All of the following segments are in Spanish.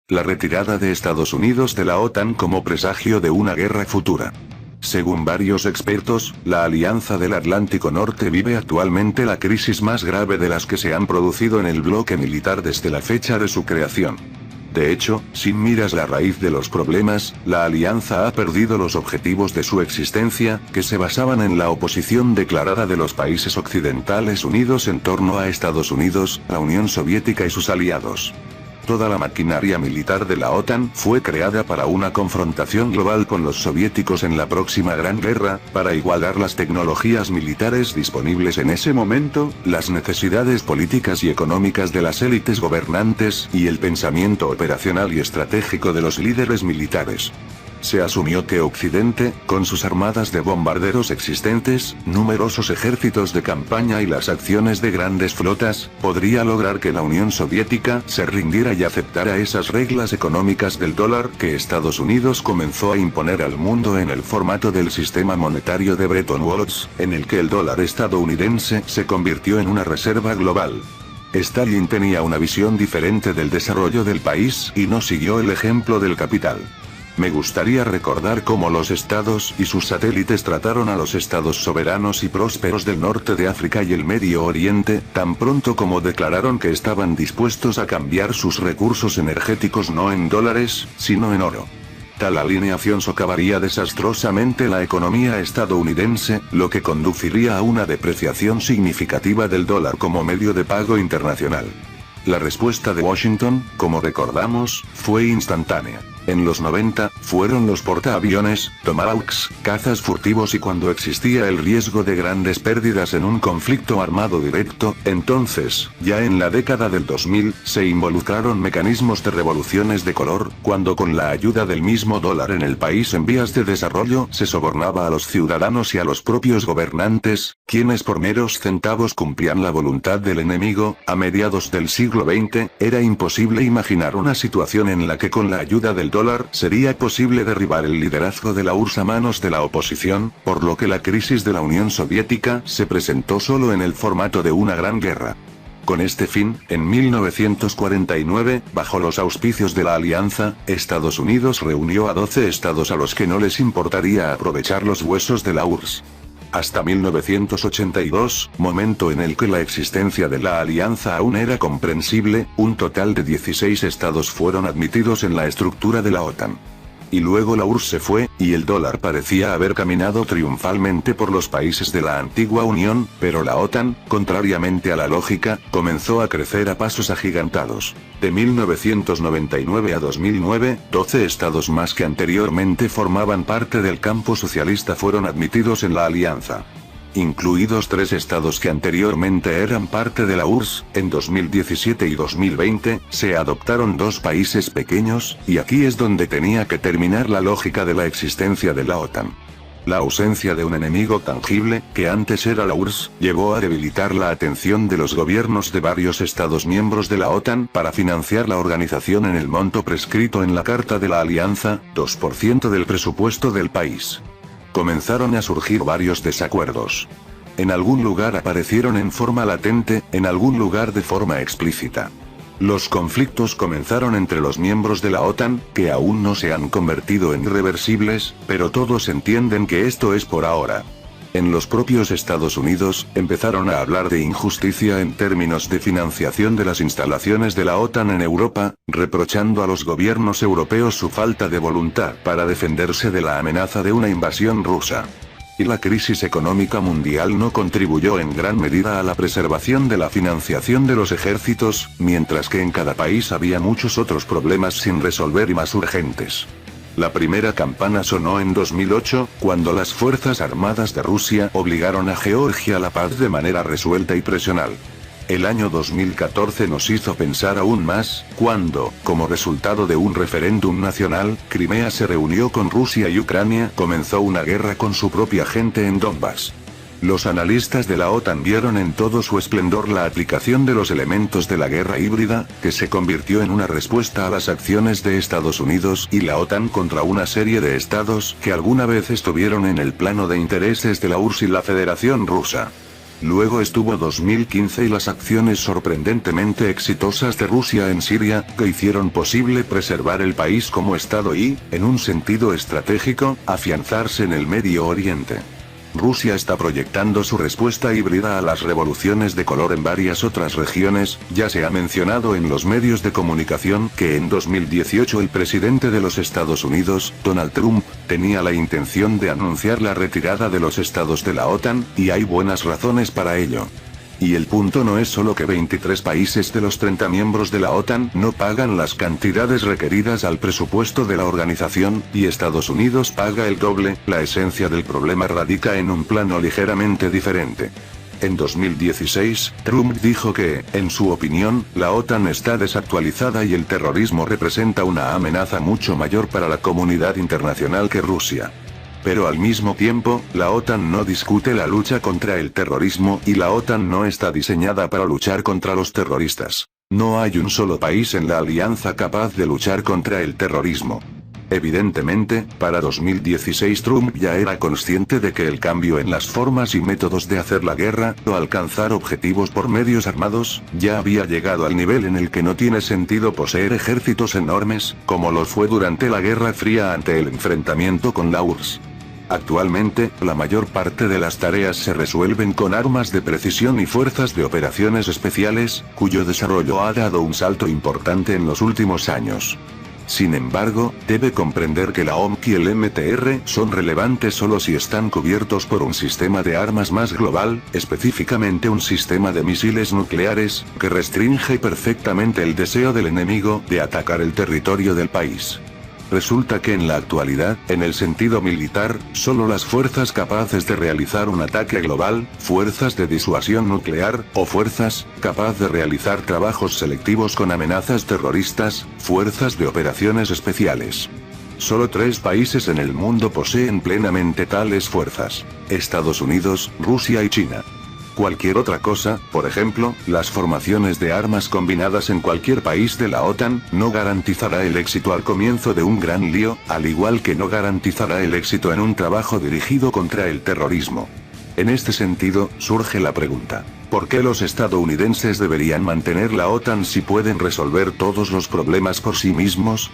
La retirada de Estados Unidos de la OTAN como presagio de una guerra futura. Según varios expertos, la Alianza del Atlántico Norte vive actualmente la crisis más grave de las que se han producido en el bloque militar desde la fecha de su creación. De hecho, si miras la raíz de los problemas, la alianza ha perdido los objetivos de su existencia, que se basaban en la oposición declarada de los países occidentales unidos en torno a Estados Unidos, la Unión Soviética y sus aliados. Toda la maquinaria militar de la OTAN fue creada para una confrontación global con los soviéticos en la próxima Gran Guerra, para igualar las tecnologías militares disponibles en ese momento, las necesidades políticas y económicas de las élites gobernantes, y el pensamiento operacional y estratégico de los líderes militares. Se asumió que Occidente, con sus armadas de bombarderos existentes, numerosos ejércitos de campaña y las acciones de grandes flotas, podría lograr que la Unión Soviética se rindiera y aceptara esas reglas económicas del dólar que Estados Unidos comenzó a imponer al mundo en el formato del sistema monetario de Bretton Woods, en el que el dólar estadounidense se convirtió en una reserva global. Stalin tenía una visión diferente del desarrollo del país y no siguió el ejemplo del capital. Me gustaría recordar cómo los estados y sus satélites trataron a los estados soberanos y prósperos del norte de África y el Medio Oriente, tan pronto como declararon que estaban dispuestos a cambiar sus recursos energéticos no en dólares, sino en oro. Tal alineación socavaría desastrosamente la economía estadounidense, lo que conduciría a una depreciación significativa del dólar como medio de pago internacional. La respuesta de Washington, como recordamos, fue instantánea. En los 90, fueron los portaaviones, Tomahawks, cazas furtivos y cuando existía el riesgo de grandes pérdidas en un conflicto armado directo, entonces, ya en la década del 2000, se involucraron mecanismos de revoluciones de color, cuando con la ayuda del mismo dólar en el país en vías de desarrollo se sobornaba a los ciudadanos y a los propios gobernantes, quienes por meros centavos cumplían la voluntad del enemigo. A mediados del siglo XX, era imposible imaginar una situación en la que con la ayuda del dólar sería posible derribar el liderazgo de la URSS a manos de la oposición, por lo que la crisis de la Unión Soviética se presentó solo en el formato de una gran guerra. Con este fin, en 1949, bajo los auspicios de la Alianza, Estados Unidos reunió a 12 estados a los que no les importaría aprovechar los huesos de la URSS. Hasta 1982, momento en el que la existencia de la alianza aún era comprensible, un total de 16 estados fueron admitidos en la estructura de la OTAN. Y luego la URSS se fue, y el dólar parecía haber caminado triunfalmente por los países de la antigua Unión, pero la OTAN, contrariamente a la lógica, comenzó a crecer a pasos agigantados. De 1999 a 2009, 12 estados más que anteriormente formaban parte del campo socialista fueron admitidos en la alianza. Incluidos 3 estados que anteriormente eran parte de la URSS, en 2017 y 2020, se adoptaron 2 países pequeños, y aquí es donde tenía que terminar la lógica de la existencia de la OTAN. La ausencia de un enemigo tangible, que antes era la URSS, llevó a debilitar la atención de los gobiernos de varios estados miembros de la OTAN para financiar la organización en el monto prescrito en la Carta de la Alianza, 2% del presupuesto del país. Comenzaron a surgir varios desacuerdos. En algún lugar aparecieron en forma latente, en algún lugar de forma explícita. Los conflictos comenzaron entre los miembros de la OTAN, que aún no se han convertido en irreversibles, pero todos entienden que esto es por ahora. En los propios Estados Unidos, empezaron a hablar de injusticia en términos de financiación de las instalaciones de la OTAN en Europa, reprochando a los gobiernos europeos su falta de voluntad para defenderse de la amenaza de una invasión rusa. Y la crisis económica mundial no contribuyó en gran medida a la preservación de la financiación de los ejércitos, mientras que en cada país había muchos otros problemas sin resolver y más urgentes. La primera campana sonó en 2008, cuando las Fuerzas Armadas de Rusia obligaron a Georgia a la paz de manera resuelta y presional. El año 2014 nos hizo pensar aún más, cuando, como resultado de un referéndum nacional, Crimea se reunió con Rusia y Ucrania comenzó una guerra con su propia gente en Donbass. Los analistas de la OTAN vieron en todo su esplendor la aplicación de los elementos de la guerra híbrida, que se convirtió en una respuesta a las acciones de Estados Unidos y la OTAN contra una serie de estados que alguna vez estuvieron en el plano de intereses de la URSS y la Federación Rusa. Luego estuvo 2015 y las acciones sorprendentemente exitosas de Rusia en Siria, que hicieron posible preservar el país como Estado y, en un sentido estratégico, afianzarse en el Medio Oriente. Rusia está proyectando su respuesta híbrida a las revoluciones de color en varias otras regiones. Ya se ha mencionado en los medios de comunicación que en 2018 el presidente de los Estados Unidos, Donald Trump, tenía la intención de anunciar la retirada de los estados de la OTAN, y hay buenas razones para ello. Y el punto no es solo que 23 países de los 30 miembros de la OTAN no pagan las cantidades requeridas al presupuesto de la organización, y Estados Unidos paga el doble. La esencia del problema radica en un plano ligeramente diferente. En 2016, Trump dijo que, en su opinión, la OTAN está desactualizada y el terrorismo representa una amenaza mucho mayor para la comunidad internacional que Rusia. Pero al mismo tiempo, la OTAN no discute la lucha contra el terrorismo, y la OTAN no está diseñada para luchar contra los terroristas. No hay un solo país en la alianza capaz de luchar contra el terrorismo. Evidentemente, para 2016 Trump ya era consciente de que el cambio en las formas y métodos de hacer la guerra, o alcanzar objetivos por medios armados, ya había llegado al nivel en el que no tiene sentido poseer ejércitos enormes, como lo fue durante la Guerra Fría ante el enfrentamiento con la URSS. Actualmente, la mayor parte de las tareas se resuelven con armas de precisión y fuerzas de operaciones especiales, cuyo desarrollo ha dado un salto importante en los últimos años. Sin embargo, debe comprender que la OMC y el MTR son relevantes solo si están cubiertos por un sistema de armas más global, específicamente un sistema de misiles nucleares, que restringe perfectamente el deseo del enemigo de atacar el territorio del país. Resulta que en la actualidad, en el sentido militar, solo las fuerzas capaces de realizar un ataque global, fuerzas de disuasión nuclear, o fuerzas capaces de realizar trabajos selectivos con amenazas terroristas, fuerzas de operaciones especiales. Solo 3 países en el mundo poseen plenamente tales fuerzas: Estados Unidos, Rusia y China. Cualquier otra cosa, por ejemplo, las formaciones de armas combinadas en cualquier país de la OTAN, no garantizará el éxito al comienzo de un gran lío, al igual que no garantizará el éxito en un trabajo dirigido contra el terrorismo. En este sentido, surge la pregunta: ¿por qué los estadounidenses deberían mantener la OTAN si pueden resolver todos los problemas por sí mismos?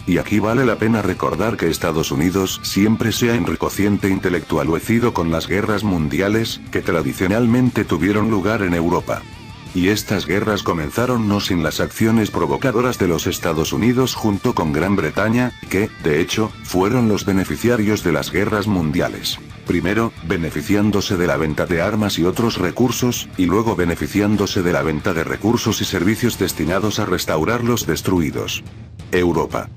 Y aquí vale la pena recordar que Estados Unidos siempre se ha enriqueciente intelectualecido con las guerras mundiales, que tradicionalmente tuvieron lugar en Europa. Y estas guerras comenzaron no sin las acciones provocadoras de los Estados Unidos junto con Gran Bretaña, que, de hecho, fueron los beneficiarios de las guerras mundiales. Primero, beneficiándose de la venta de armas y otros recursos, y luego beneficiándose de la venta de recursos y servicios destinados a restaurar los destruidos. Europa.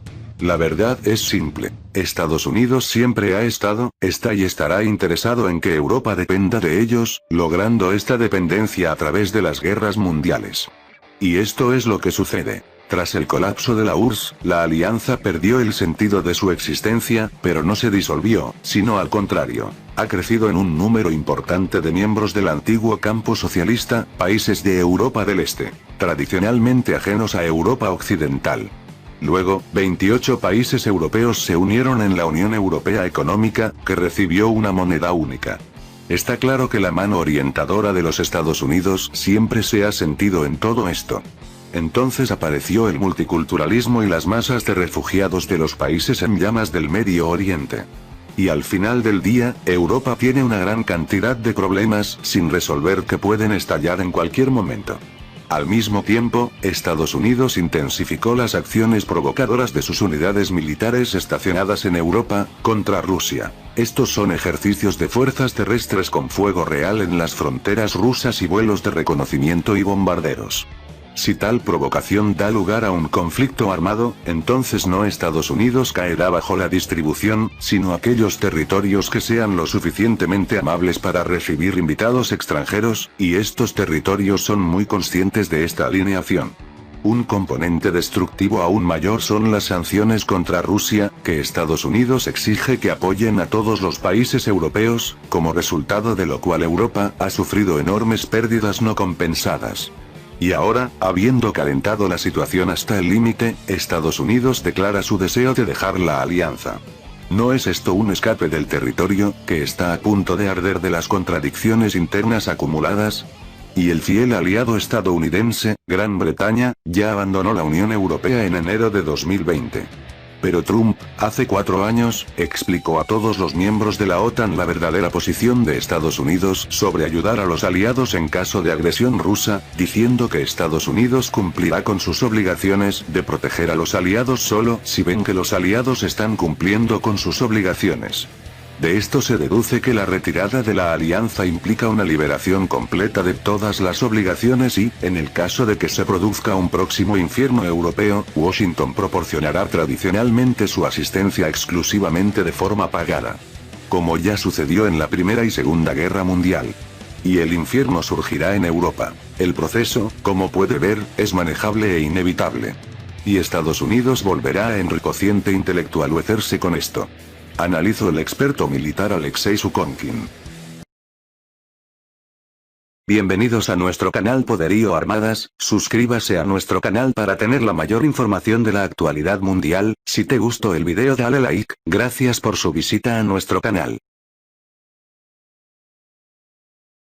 La verdad es simple: Estados Unidos siempre ha estado, está y estará interesado en que Europa dependa de ellos, logrando esta dependencia a través de las guerras mundiales. Y esto es lo que sucede. Tras el colapso de la URSS, la alianza perdió el sentido de su existencia, pero no se disolvió, sino al contrario. Ha crecido en un número importante de miembros del antiguo campo socialista, países de Europa del Este, tradicionalmente ajenos a Europa Occidental. Luego, 28 países europeos se unieron en la Unión Europea Económica, que recibió una moneda única. Está claro que la mano orientadora de los Estados Unidos siempre se ha sentido en todo esto. Entonces apareció el multiculturalismo y las masas de refugiados de los países en llamas del Medio Oriente. Y al final del día, Europa tiene una gran cantidad de problemas sin resolver que pueden estallar en cualquier momento. Al mismo tiempo, Estados Unidos intensificó las acciones provocadoras de sus unidades militares estacionadas en Europa, contra Rusia. Estos son ejercicios de fuerzas terrestres con fuego real en las fronteras rusas y vuelos de reconocimiento y bombarderos. Si tal provocación da lugar a un conflicto armado, entonces no Estados Unidos caerá bajo la distribución, sino aquellos territorios que sean lo suficientemente amables para recibir invitados extranjeros, y estos territorios son muy conscientes de esta alineación. Un componente destructivo aún mayor son las sanciones contra Rusia, que Estados Unidos exige que apoyen a todos los países europeos, como resultado de lo cual Europa ha sufrido enormes pérdidas no compensadas. Y ahora, habiendo calentado la situación hasta el límite, Estados Unidos declara su deseo de dejar la alianza. ¿No es esto un escape del territorio, que está a punto de arder de las contradicciones internas acumuladas? Y el fiel aliado estadounidense, Gran Bretaña, ya abandonó la Unión Europea en enero de 2020. Pero Trump, hace 4 años, explicó a todos los miembros de la OTAN la verdadera posición de Estados Unidos sobre ayudar a los aliados en caso de agresión rusa, diciendo que Estados Unidos cumplirá con sus obligaciones de proteger a los aliados solo si ven que los aliados están cumpliendo con sus obligaciones. De esto se deduce que la retirada de la alianza implica una liberación completa de todas las obligaciones y, en el caso de que se produzca un próximo infierno europeo, Washington proporcionará tradicionalmente su asistencia exclusivamente de forma pagada. Como ya sucedió en la Primera y Segunda Guerra Mundial. Y el infierno surgirá en Europa. El proceso, como puede ver, es manejable e inevitable. Y Estados Unidos volverá a enricociente intelectualecerse con esto. Analizó el experto militar Alexei Sukhomkin. Bienvenidos a nuestro canal Poderío Armadas, suscríbase a nuestro canal para tener la mayor información de la actualidad mundial. Si te gustó el video dale like, gracias por su visita a nuestro canal.